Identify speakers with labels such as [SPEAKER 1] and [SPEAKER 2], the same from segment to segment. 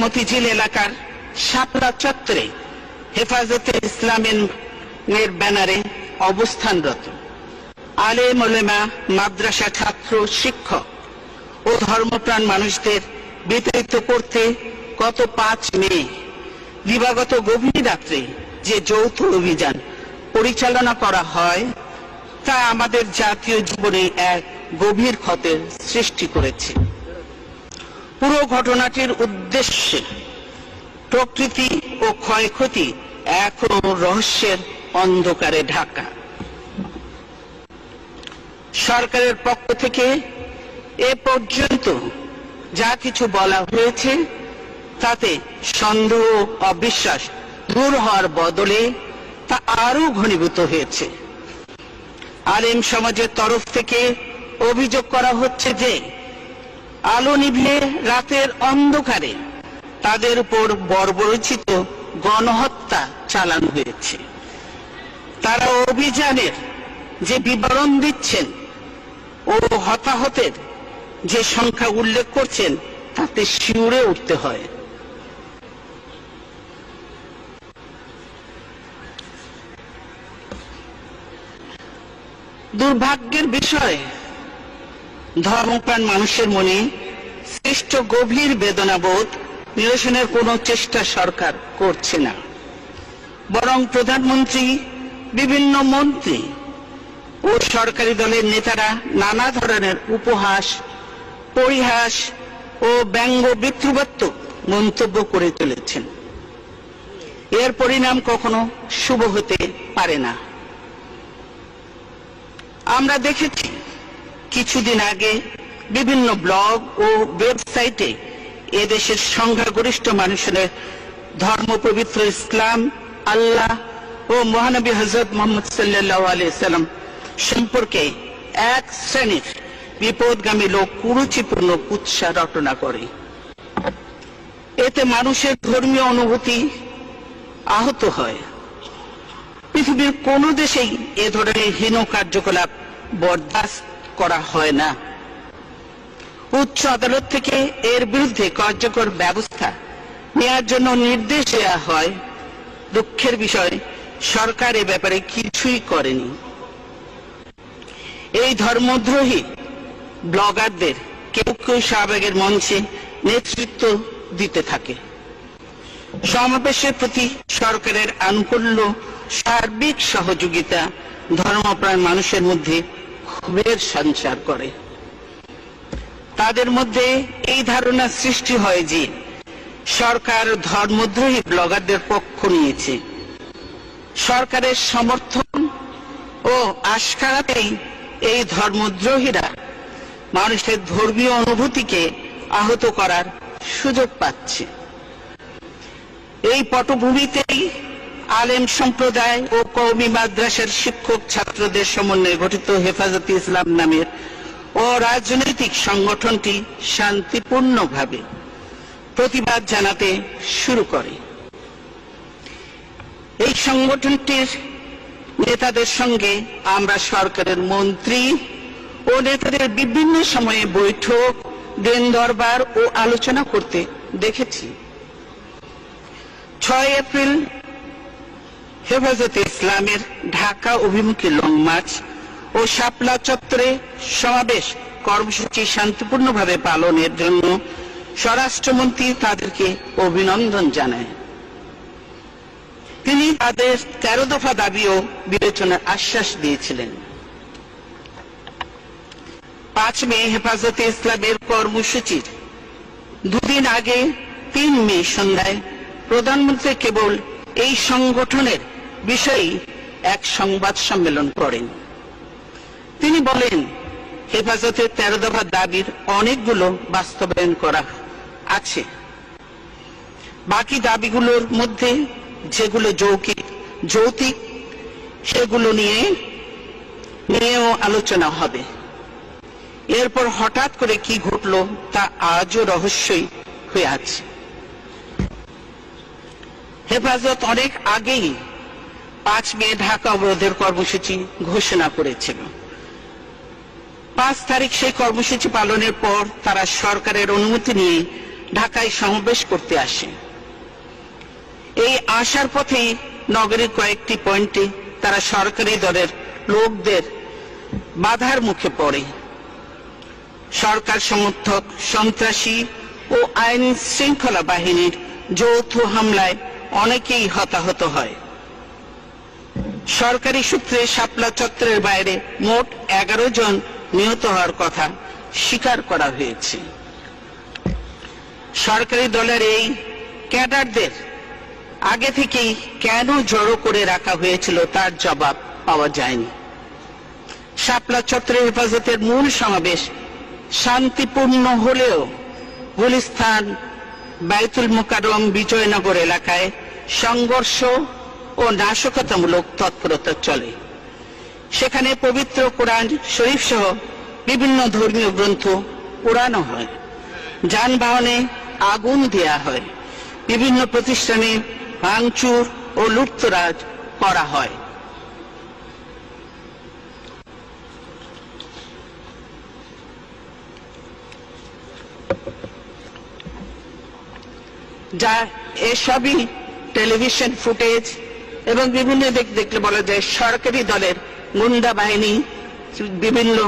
[SPEAKER 1] মতিঝিল এলাকার শাপলা চত্বরে হেফাজতে ইসলামের ব্যানারে অবস্থানরত আলেম ওলেমা, মাদ্রাসা ছাত্র, শিক্ষক ও ধর্মপ্রাণ মানুষদের বিতাড়িত করতে গত 5 মে দিবাগত গভীর রাত্রে যে যৌথ অভিযান পরিচালনা করা হয় তা আমাদের জাতীয় জীবনে এক গভীর ক্ষতের সৃষ্টি করেছে। পুরো ঘটনাটির উদ্দেশ্যে প্রকৃতি ও ক্ষয়ক্ষতি এখনো রহস্যের অন্ধকারে ঢাকা। সরকারের পক্ষ থেকে এ পর্যন্ত যা কিছু বলা হয়েছে তাতে সন্দেহ ও অবিশ্বাস দূর হওয়ার বদলে তা আরো ঘনীভূত হয়েছে। আলেম সমাজের তরফ থেকে অভিযোগ করা হচ্ছে যে আলো নিভিয়ে রাতের অন্ধকারে তাদের উপর বর্বরোচিত গণহত্যা চালানো হয়েছে। তারা অভিযানের যে বিবরণ দিচ্ছেন ও হতাহতের যে সংখ্যা উল্লেখ করছেন তাতে শিউরে উঠতে হয়। দুর্ভাগ্যের বিষয়, ধর্মপ্রাণ মানুষের মনে সৃষ্ট গভীর বেদনাবোধ নিরসনের কোনো চেষ্টা সরকার করছে না, বরং প্রধানমন্ত্রী, বিভিন্ন মন্ত্রী ও সরকারি দলের নেতারা নানা ধরনের উপহাস, পরিহাস ও ব্যঙ্গ বিদ্রুপাত্মক মন্তব্য করে চলেছেন। এর পরিণাম কখনো শুভ হতে পারে না। আমরা দেখেছি কিছুদিন আগে বিভিন্ন ব্লগ ও ওয়েবসাইটে এদেশের সংখ্যাগরিষ্ঠ মানুষের ধর্মপবিত্র ইসলাম, আল্লাহ ও মহানবী হযরত মুহাম্মদ সাল্লাল্লাহু আলাইহি সাল্লাম সম্পর্কে এক শ্রেণীর বিপদগামী লোক কুরুচিপূর্ণ কুৎসা রটনা করে। এতে মানুষের ধর্মীয় অনুভূতি আহত হয়। পৃথিবীর কোন দেশেই এ ধরনের হীন কার্যকলাপ বরদাস্ত করা হয় না। উচ্চ আদালত থেকে এর বিরুদ্ধে কার্যকর ব্যবস্থা নেওয়ার জন্য নির্দেশ দেওয়া হয়। দুঃখের বিষয়, সরকার এ ব্যাপারে কিছুই করেনি। এই ধর্মদ্রোহী ব্লগারদের কেউ কেউ শাহবাগের মঞ্চে নেতৃত্ব দিতে থাকে। সমাবেশের প্রতি সরকারের আনুকূল্য, সার্বিক সহযোগিতা ধর্মপ্রাণ মানুষের মধ্যে ক্ষোভের সঞ্চার করে। তাদের মধ্যে এই ধারণা সৃষ্টি হয় যে সরকার ধর্মদ্রোহী ব্লগারদের পক্ষ নিয়েছে। সরকারের সমর্থন ও আশকারাতেই এই ধর্মদ্রোহীরা মানুষের ধর্মীয় অনুভূতিকে আহত করার সুযোগ পাচ্ছে। এই পটভূমিতেই আলেম সম্প্রদায় ও কওমি মাদ্রাসার শিক্ষক ছাত্রদের সমন্বয়ে গঠিত হেফাজতে ইসলাম নামের ও রাজনৈতিক সংগঠনটি শান্তিপূর্ণভাবে প্রতিবাদ জানাতে শুরু করে। এই সংগঠনটির নেতাদের সঙ্গে আমরা সরকারের মন্ত্রী ও নেতাদের বিভিন্ন সময়ে বৈঠক, দিন দরবার ও আলোচনা করতে দেখেছি। 6 এপ্রিল হেফাজতে ইসলামের ঢাকা অভিমুখী লং মার্চ ও শাপলা চত্বরে সমাবেশ কর্মসূচি শান্তিপূর্ণভাবে পালনের জন্য স্বরাষ্ট্রমন্ত্রী তাদেরকে অভিনন্দন জানায়। তিনি তাদের 13 দফা দাবিও বিবেচনার আশ্বাস দিয়েছিলেন। 5 মে হেফাজতে ইসলামের কর্মসূচির দুদিন আগে 3 মে সন্ধ্যায় প্রধানমন্ত্রী কেবল এই সংগঠনের বিষয়ে এক সংবাদ সম্মেলন করেন। তিনি বলেন, হেফাজতের 13 দফা দাবির অনেকগুলো বাস্তবায়ন করা আছে। বাকি দাবিগুলোর মধ্যে যেগুলো যৌক্তিক সেগুলো নিয়েও আলোচনা হবে। এরপর হঠাৎ করে কি ঘটলো তা আজও রহস্যই হয়ে আছে। হেফাজত অনেক আগেই 5 মে ঢাকা অবরোধের কর্মসূচি ঘোষণা করেছিল। 5 তারিখ সেই কর্মসূচি পালনের পর তারা সরকারের অনুমতি নিয়ে ঢাকায় সমাবেশ করতে আসে। এই আসার পথে নগরীর কয়েকটি পয়েন্টে তারা সরকারি দলের লোকদের বাধার মুখে পড়ে। সরকার সমর্থক সন্ত্রাসী ও আইন শৃঙ্খলা বাহিনীর যৌথ হামলায় অনেকেই হতাহত হয়। সরকারি সূত্রে শাপলা চত্বরের বাইরে মোট 11 জন নিহত হওয়ার কথা স্বীকার করা হয়েছে। সরকারি দলের এই ক্যাডারদের আগে থেকেই কেন জড়ো করে রাখা হয়েছিল তার জবাব পাওয়া যায়নি। শাপলা চত্বরে হেফাজতের মূল সমাবেশ শান্তিপূর্ণ হলেও গুলিস্তান, বাইতুল মোকাররম, বিজয়নগর এলাকায় সংঘর্ষ ও নাশকতামূলক তৎপরতা চলে। সেখানে পবিত্র কোরআন শরীফ সহ বিভিন্ন ধর্মীয় গ্রন্থ পোড়ানো হয়, যানবাহনে আগুন দেয়া হয়, বিভিন্ন প্রতিষ্ঠানে ভাঙচুর ও লুটতরাজ করা হয়। যা এসবই টেলিভিশন ফুটেজ এবং বিভিন্ন দিক দেখলে বলা যায় সরকারি দলের গুন্ডা বাহিনী, বিভিন্ন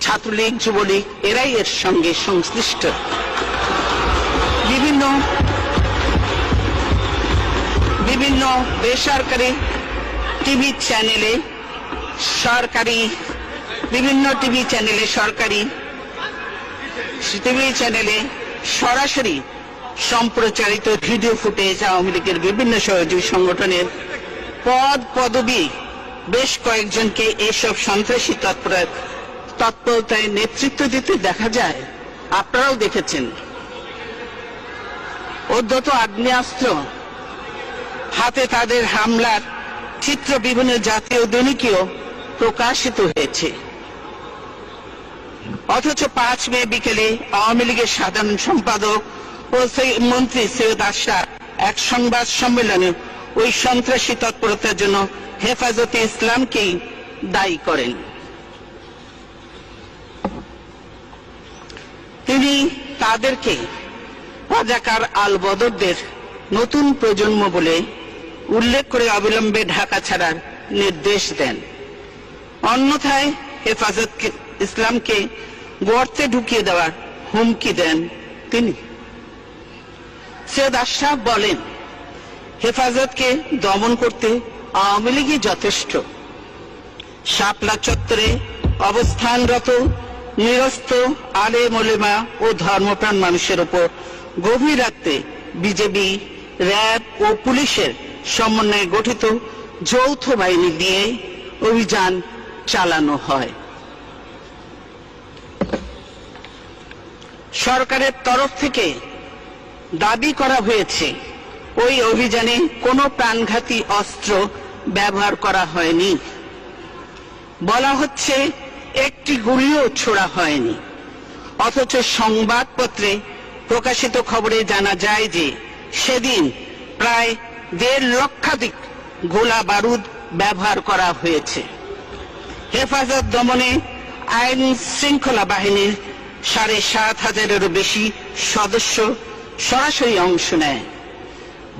[SPEAKER 1] ছাত্রলীগ, যুবলীগ এরাই এর সঙ্গে সংশ্লিষ্ট। বিভিন্ন বেসরকারি টিভি চ্যানেলে সরকারি সরাসরি সম্প্রচারিত ভিডিও ফুটেজ আওয়ামী লীগের বিভিন্ন সহযোগী সংগঠনের পদ পদবী বেশ কয়েকজনকে এসব সন্ত্রাসী তৎপরতায় নেতৃত্ব দিতে দেখা যায়। আপনারাও দেখেছেন। উদ্ধত আগ্নেয়াস্ত্র হাতে তাদের হামলার চিত্র বিভিন্ন জাতীয় দৈনিকেও প্রকাশিত হয়েছে। অথচ 5 মে বিকেলে আওয়ামী লীগের সাধারণ সম্পাদক ও মন্ত্রী সৈয়দ আশরাফ এক সংবাদ সম্মেলনে ওই সন্ত্রাসী তৎপরতার জন্য হেফাজতে ইসলামকেই দায়ী করেন। তিনি তাদেরকে রাজাকার আল বদরদের নতুন প্রজন্ম বলে উল্লেখ করে অবিলম্বে ঢাকা ছাড়ার নির্দেশ দেন। অন্যথায় হেফাজত ইসলামকে গর্তে ঢুকিয়ে দেওয়ার হুমকি দেন তিনি। সৈয়দ আশরাফ বলেন, হেফাজতকে দমন করতে আওয়ামী লীগই যথেষ্ট। শাপলা চত্বরে অবস্থানরত নিরস্ত আলেম ওলেমা ও ধর্মপ্রাণ মানুষের উপর গভীর রাতে বিজেপি, র্যাব ও পুলিশের সমন্বয়ে গঠিত যৌথ বাহিনী দিয়ে অভিযান চালানো হয়। সরকারের তরফ থেকে দাবি করা হয়েছে ওই অভিযানে কোনো প্রাণঘাতী অস্ত্র ব্যবহার করা হয়নি। বলা হচ্ছে একটি গুলিও ছোড়া হয়নি। অথচ সংবাদপত্রে প্রকাশিত খবরে জানা যায় যে সেদিন প্রায় 1.5 লক্ষাধিক গোলা বারুদ ব্যবহার করা হয়েছে। হেফাজত দমনে আইন শৃঙ্খলা বাহিনীর 7,500-এরও বেশি সদস্য সরাসরি অংশ নেয়।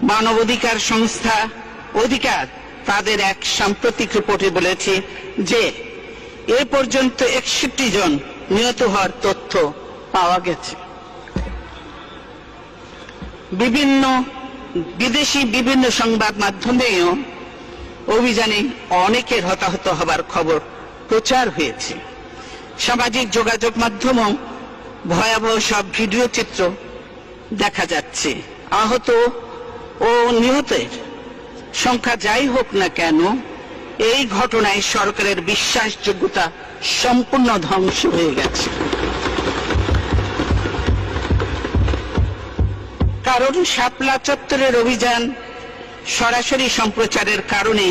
[SPEAKER 1] মানবাধিকার সংস্থা অধিকার তাদের এক সাম্প্রতিক রিপোর্টে বলেছে যে এ পর্যন্ত 61 জন নিহত হওয়ার তথ্য পাওয়া গেছে। বিদেশি বিভিন্ন সংবাদ মাধ্যমেও অভিযানে অনেকের হতাহত হবার খবর প্রচার হয়েছে। সামাজিক যোগাযোগ মাধ্যমেও ভয়াবহ সব ভিডিও চিত্র দেখা যাচ্ছে। আহত ও নিহতের সংখ্যা যাই হোক না কেন, এই ঘটনায় সরকারের বিশ্বাসযোগ্যতা সম্পূর্ণ ধ্বংস হয়ে গেছে। কারণ শাপলা চত্বরের অভিযান সরাসরি সম্প্রচারের কারণে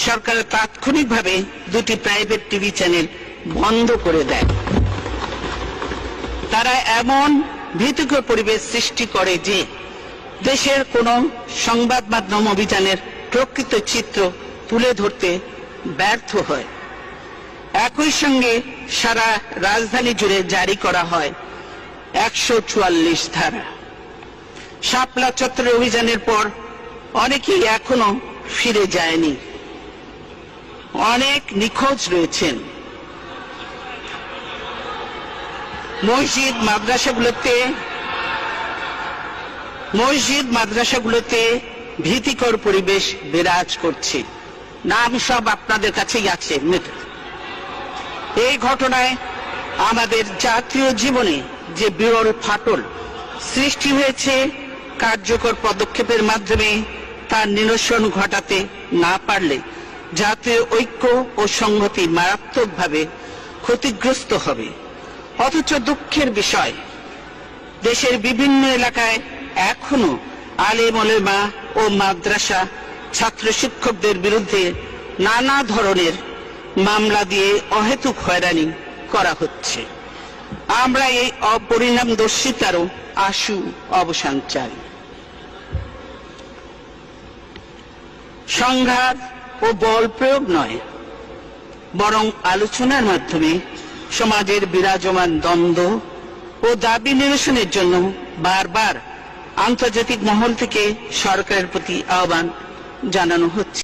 [SPEAKER 1] সরকার তাৎক্ষণিকভাবে 2টি প্রাইভেট টিভি চ্যানেল বন্ধ করে দেয়। তারা এমন ভীতিকর পরিবেশ সৃষ্টি করে যে দেশের কোন সংবাদ মাধ্যম অভিযানের প্রকৃত চিত্র তুলে ধরতে ব্যর্থ হয়। একই সঙ্গে সারা রাজধানী জুড়ে জারি করা হয় 144 ধারা। শাপলা চত্বরে অভিযানের পর অনেকেই এখনো ফিরে যায়নি, অনেক নিখোঁজ রয়েছেন। মসজিদ মাদ্রাসাগুলোতে ভীতিকর পরিবেশ বিরাজ করছে। নাম সব আপনাদের কাছেই আছে। এই ঘটনায় আমাদের জাতীয় জীবনে যে বিরল ফাটল সৃষ্টি হয়েছে, কার্যকর পদক্ষেপের মাধ্যমে তার নিরসন ঘটাতে না পারলে জাতীয় ঐক্য ও সংহতি মারাত্মকভাবে ক্ষতিগ্রস্ত হবে। অথচ দুঃখের বিষয়, দেশের বিভিন্ন এলাকায় এখনো আলেম ওলেমা ও মাদ্রাসা ছাত্র শিক্ষকদের বিরুদ্ধে নানা ধরনের মামলা দিয়ে অহেতুক হয়রানি করা হচ্ছে। আমরা এই অপরিণামদর্শিতারও আশু অবসান চাই। সংঘাত ও বল প্রয়োগ নয়, বরং আলোচনার মাধ্যমে সমাজের বিরাজমান দ্বন্দ্ব ও দাবি নিরসনের জন্য বারবার আন্তর্জাতিক মহল থেকে সরকারের প্রতি আহ্বান জানানো হচ্ছে।